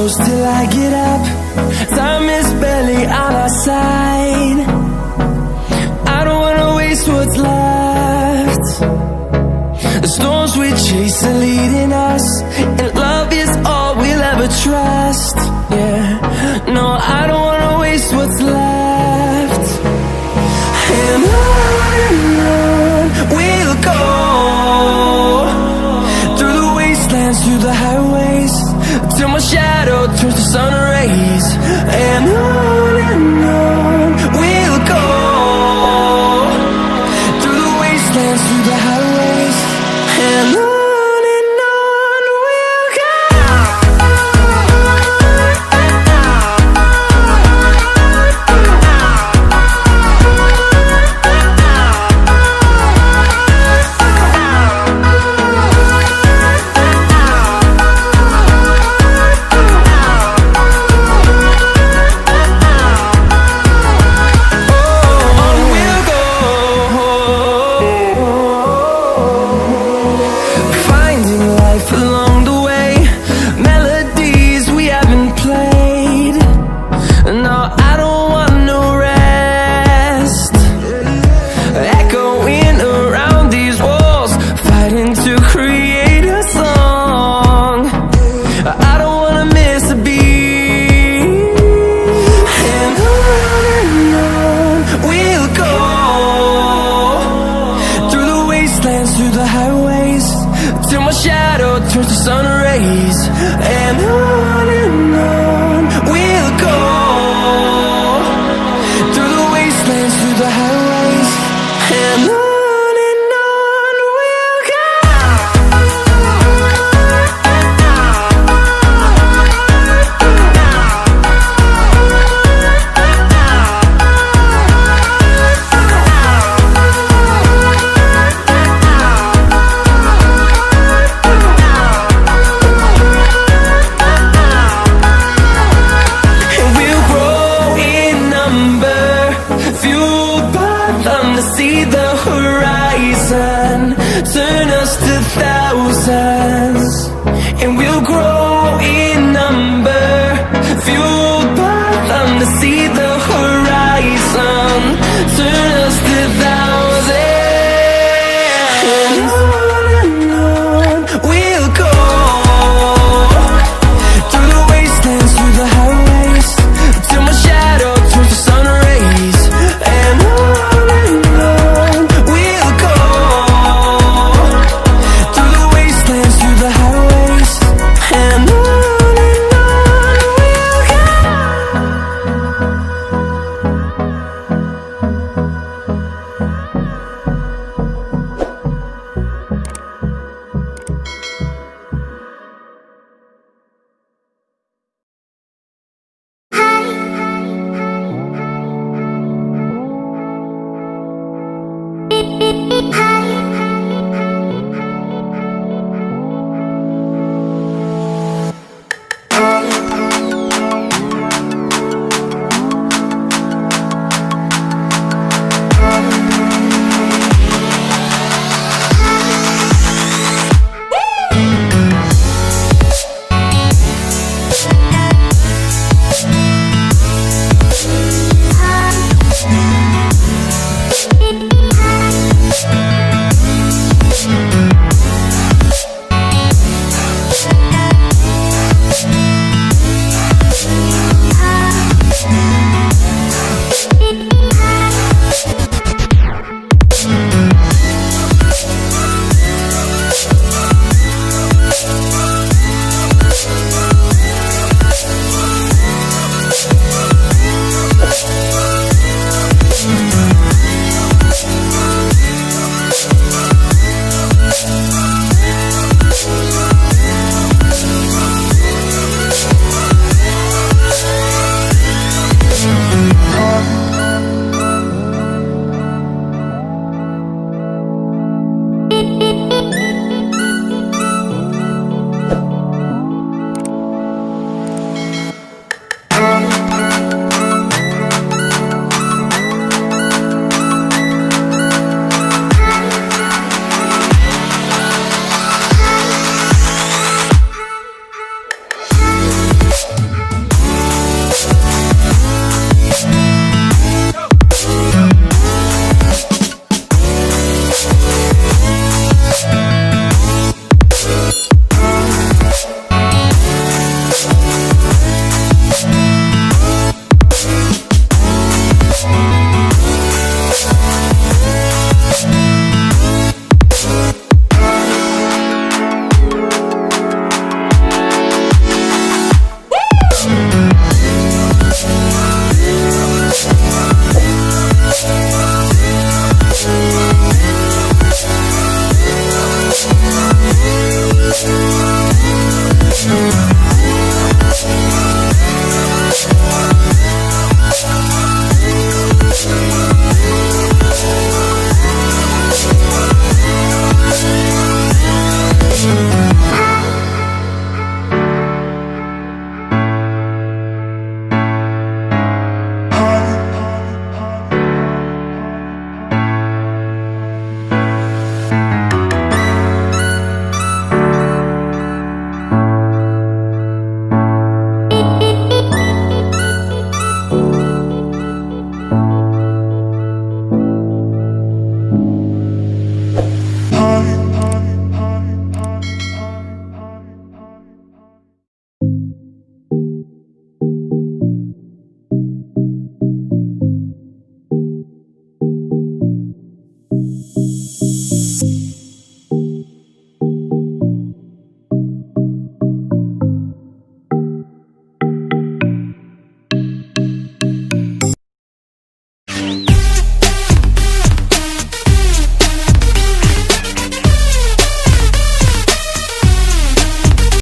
close till I get up. Time is barely on our side. I don't wanna waste what's left. The storms we chase are leading us, and love is all we'll ever trust. Yeah, no, I don't wanna waste what's left. And on we'll go, through the wastelands, through the highways, till my shadow turns to sun rays. And on we'll go, through the wastelands, through the highways, and on we'll go. Through the highways, till my shadow turns to sun rays. And on we'll go, through the wastelands, through the highways.